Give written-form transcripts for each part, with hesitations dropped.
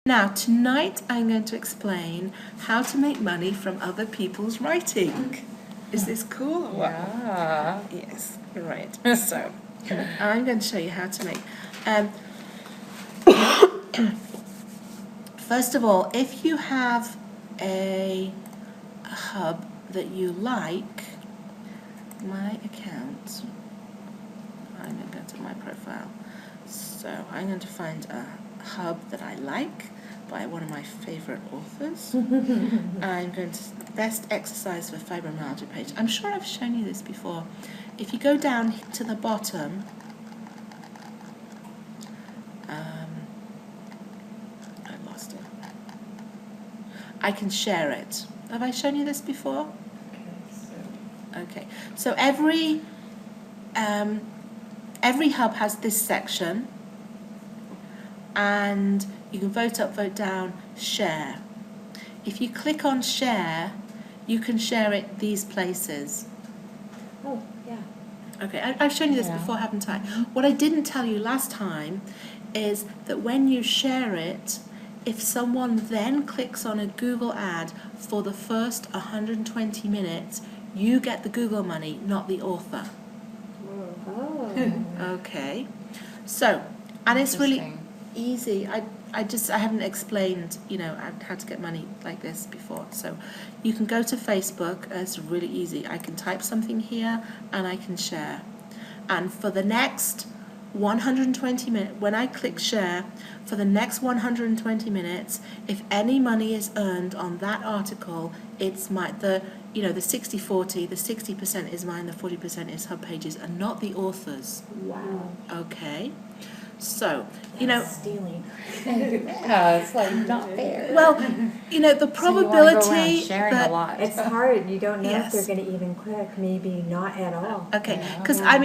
Now, tonight I'm going to explain how to make money from other people's writing. Is this cool or what? Yeah. Yes, right. So, I'm going to show you how to make... First of all, if you have a hub that you like, my account, I'm going to go to my profile. So, I'm going to find a hub that I like by one of my favourite authors. I'm going to best exercise for fibromyalgia page. I'm sure I've shown you this before. If you go down to the bottom, I lost it. I can share it. Have I shown you this before? Okay. So every hub has this section, and you can vote up, vote down, share. If you click on share, you can share it these places. Oh, yeah. Okay, I've shown you this before, haven't I? What I didn't tell you last time is that when you share it, if someone then clicks on a Google ad for the first 120 minutes, you get the Google money, not the author. Oh. Okay. So, and it's really easy. I haven't explained, how to get money like this before. So you can go to Facebook. It's really easy. I can type something here and I can share. And for the next 120 minutes, when I click share, for the next 120 minutes, if any money is earned on that article, it's the 60-40, the 60% is mine, the 40% is HubPages, and not the authors. Wow. Okay. So, stealing. Yeah, it's like not fair. Well, the probability sharing a lot. It's hard. You don't know Yes. if they're going to even click. Maybe not at all. Okay, because I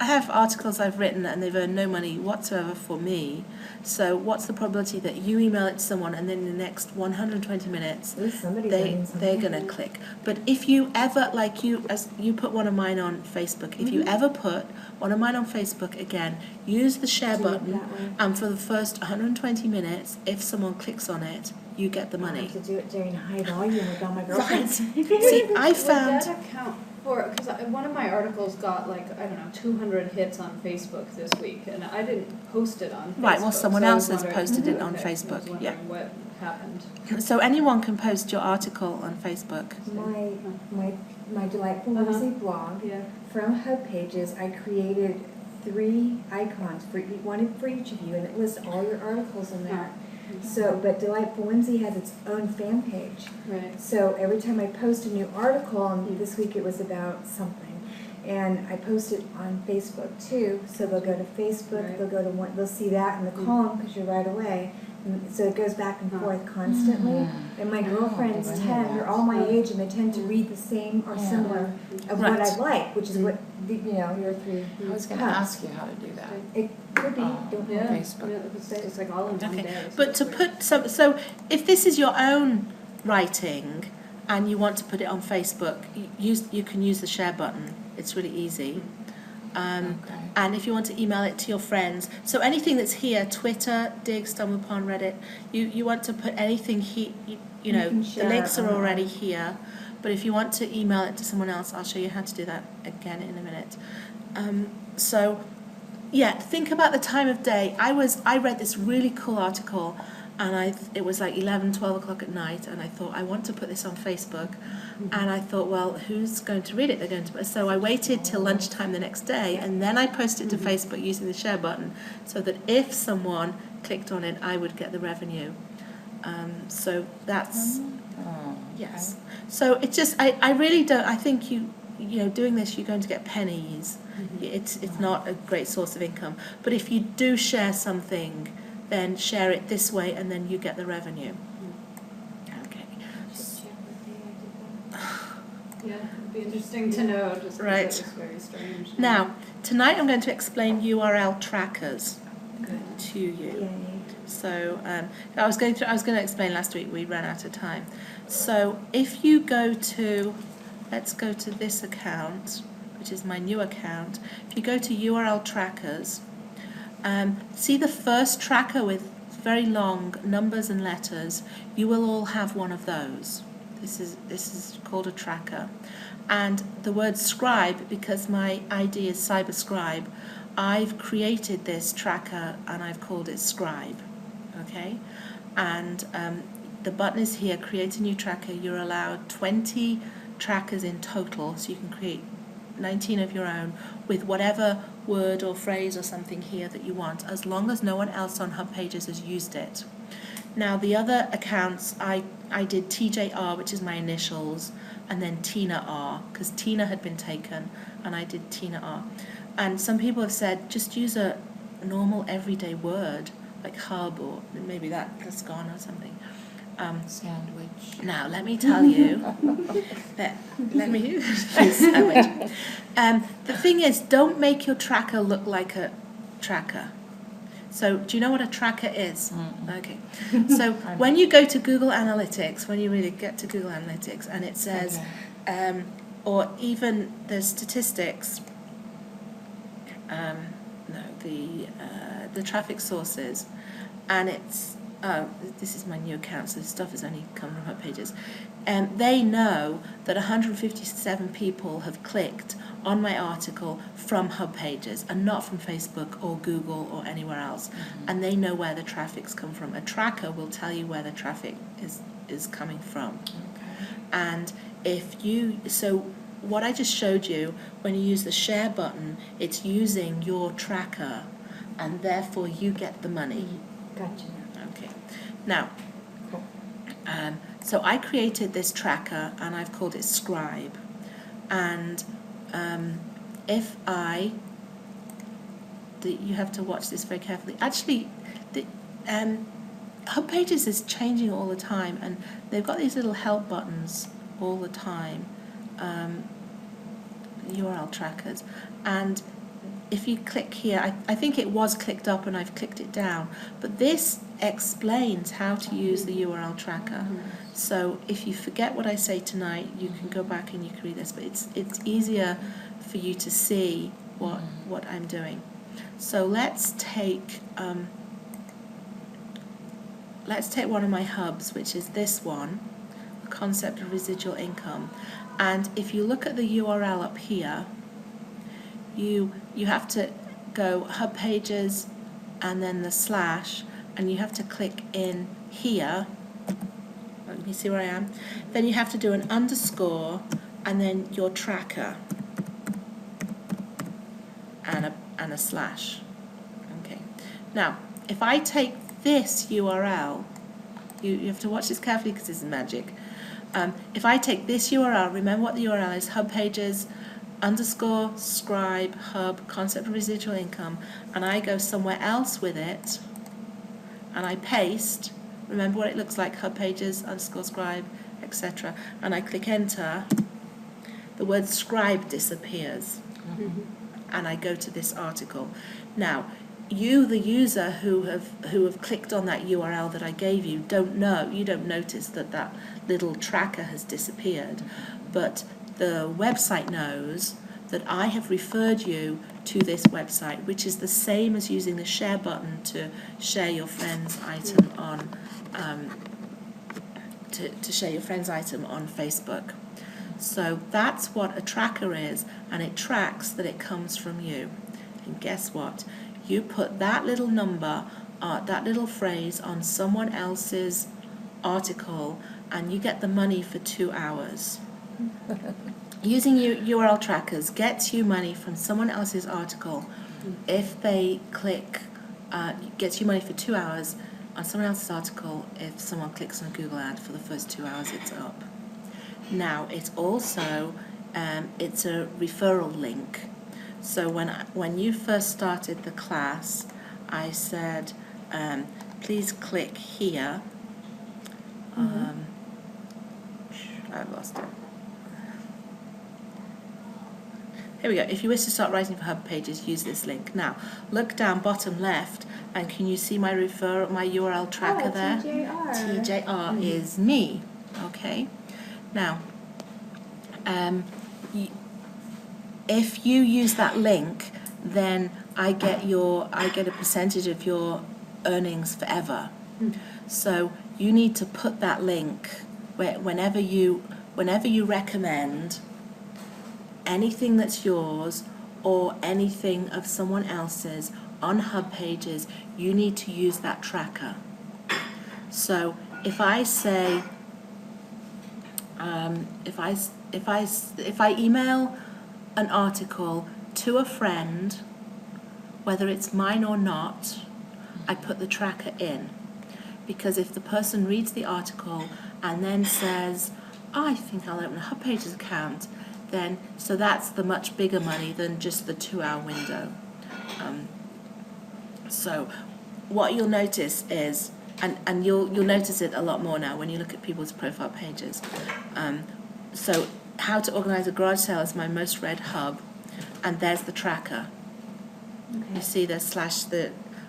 have articles I've written and they've earned no money whatsoever for me. So what's the probability that you email it to someone and then in the next 120 minutes At least somebody's they're earning something. going to click? But if you ever, as you put one of mine on Facebook, if you ever put one of mine on Facebook again, use the share Do it button, that way. and for the first 120 minutes, if someone clicks on it, you get the I money. have to do it during high volume with all my Right. girlfriends. See, I found... Would that account for, because one of my articles got 200 hits on Facebook this week, and I didn't post it on Facebook. Right, well, someone so I else was has wondering- posted it on okay, I was Facebook, wondering yeah. what happened. So anyone can post your article on Facebook. My Delightful Uh-huh. Whimsy blog, Yeah. from HubPages, I created 3 icons one for each of you, and it lists all your articles in there. So, but Delightful Whimsy has its own fan page. Right. So every time I post a new article, and this week it was about something, and I post it on Facebook too. So they'll go to Facebook, Right. they'll go to they'll see that in the column because you're right away. And so it goes back and forth constantly. And my girlfriends they're all my age, and they tend to read the same or similar of what I like, which is what your 3. I was going to ask you how to do that. It could be. Don't Yeah. know. Facebook. Yeah, it's like all in one Okay, day. but to put so if this is your own writing and you want to put it on Facebook, you can use the share button. It's really easy. Okay. And if you want to email it to your friends, so anything that's here, Twitter, Dig, StumbleUpon, Reddit, you want to put anything here, can the share links it are on already ours. here. But if you want to email it to someone else, I'll show you how to do that again in a minute. So, yeah, think about the time of day. I read this really cool article, and it was like 11, 12 o'clock at night, and I thought, I want to put this on Facebook. And I thought, well, who's going to read it? So I waited till lunchtime the next day, and then I posted it to Facebook using the share button, so that if someone clicked on it, I would get the revenue. So that's... Oh, Yes. So it's just, I really don't, I think doing this, you're going to get pennies. It's not a great source of income. But if you do share something, then share it this way and then you get the revenue. Okay. Yeah, it'd be interesting to know, just because Right. it was very strange. Now, tonight I'm going to explain URL trackers to you. Yay. So I was going to explain last week. We ran out of time. So if you go to, let's go to this account, which is my new account. If you go to URL trackers, see the first tracker with very long numbers and letters, you will all have one of those. This is called a tracker. And the word scribe, because my ID is cyberscribe, I've created this tracker and I've called it scribe. Okay? And the button is here, create a new tracker. You're allowed 20 trackers in total, so you can create 19 of your own with whatever word or phrase or something here that you want, as long as no one else on HubPages has used it. Now the other accounts, I did TJR, which is my initials, and then Tina R, because Tina had been taken, and I did Tina R. And some people have said, just use a normal everyday word, like hub, or maybe that's gone or something. Sandwich. Now, let me tell you, let me use sandwich. The thing is, don't make your tracker look like a tracker. So, do you know what a tracker is? Mm-mm. Okay. So, when you go to Google Analytics, when you really get to Google Analytics, and it says, Okay. or even the statistics, the traffic sources, and it's, this is my new account, so this stuff has only come from HubPages. They know that 157 people have clicked on my article from HubPages and not from Facebook or Google or anywhere else. Mm-hmm. And they know where the traffic's come from. A tracker will tell you where the traffic is coming from. Okay. And so what I just showed you, when you use the share button, it's using your tracker, and therefore you get the money. Gotcha. Okay. Now, Cool. so I created this tracker, and I've called it Scribe. And if you have to watch this very carefully. Actually, HubPages is changing all the time, and they've got these little help buttons all the time, URL trackers. And if you click here, I think it was clicked up and I've clicked it down, but this explains how to use the URL tracker. So if you forget what I say tonight, you can go back and you can read this, but it's easier for you to see what I'm doing. So let's take one of my hubs, which is this one, the concept of residual income. And if you look at the URL up here, you have to go HubPages and then the slash, and you have to click in here. Let me see where I am. Then you have to do an underscore and then your tracker and a slash. Okay. Now, if I take this URL, you have to watch this carefully because this is magic. If I take this URL, remember what the URL is, HubPages _ scribe hub concept of residual income, and I go somewhere else with it and I paste, remember what it looks like, HubPages _ scribe, etc., and I click enter, the word scribe disappears. And I go to this article. Now, you, the user who have clicked on that URL that I gave you, don't notice that little tracker has disappeared, but the website knows that I have referred you to this website, which is the same as using the share button to share your friend's item on to share your friend's item on Facebook. So that's what a tracker is, and it tracks that it comes from you. And guess what? You put that little number, that little phrase on someone else's article, and you get the money for 2 hours. Using URL trackers gets you money from someone else's article. If they click, gets you money for 2 hours on someone else's article. If someone clicks on a Google ad for the first 2 hours, it's up. Now, it's also, it's a referral link. So when you first started the class, I said, please click here. I've lost it. Here we go. If you wish to start writing for HubPages, use this link. Now, look down bottom left, and can you see my URL tracker there? TJR. TJR is me. Okay. Now, if you use that link, then I get a percentage of your earnings forever. So you need to put that link whenever you recommend anything that's yours or anything of someone else's on HubPages, you need to use that tracker. So if I say, if I email an article to a friend, whether it's mine or not, I put the tracker in. Because if the person reads the article and then says, oh, I think I'll open a HubPages account, then, so that's the much bigger money than just the 2-hour window. So what you'll notice is, and you'll notice it a lot more now when you look at people's profile pages. So how to organize a garage sale is my most read hub, and there's the tracker. Okay. You see the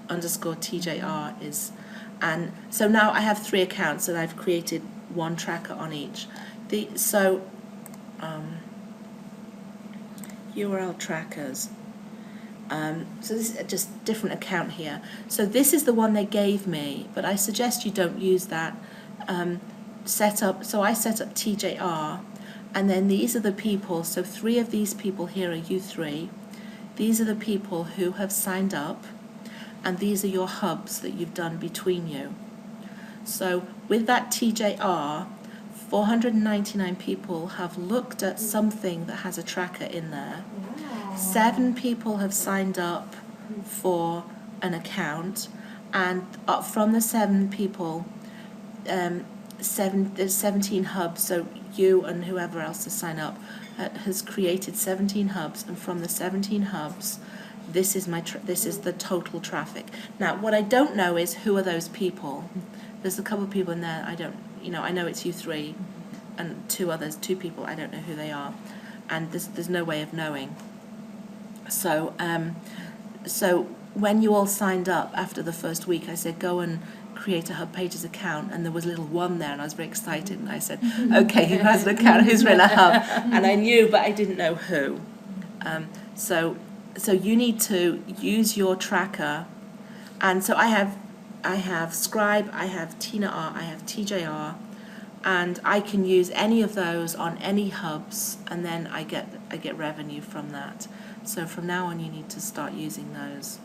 _TJR is, and so now I have 3 accounts and I've created 1 tracker on each. URL trackers. So this is just different account here. So this is the one they gave me, but I suggest you don't use that. So I set up TJR, and then these are the people. So 3 of these people here are you 3. These are the people who have signed up, and these are your hubs that you've done between you. So with that TJR, 499 people have looked at something that has a tracker in there. Wow. 7 people have signed up for an account, and from the 7 people, there's 17 hubs. So you and whoever else has signed up has created 17 hubs, and from the 17 hubs, this is the total traffic. Now, what I don't know is who are those people. There's a couple of people in there I don't. I know it's you 3, and 2 people, I don't know who they are, and there's no way of knowing. So, so when you all signed up after the first week, I said, go and create a HubPages account, and there was a little 1 there, and I was very excited, and I said, okay, who has an account, who's in a hub? And I knew, but I didn't know who. So you need to use your tracker, and so I have Scribe, I have Tina R, I have TJR, and I can use any of those on any hubs, and then I get revenue from that. So from now on, you need to start using those.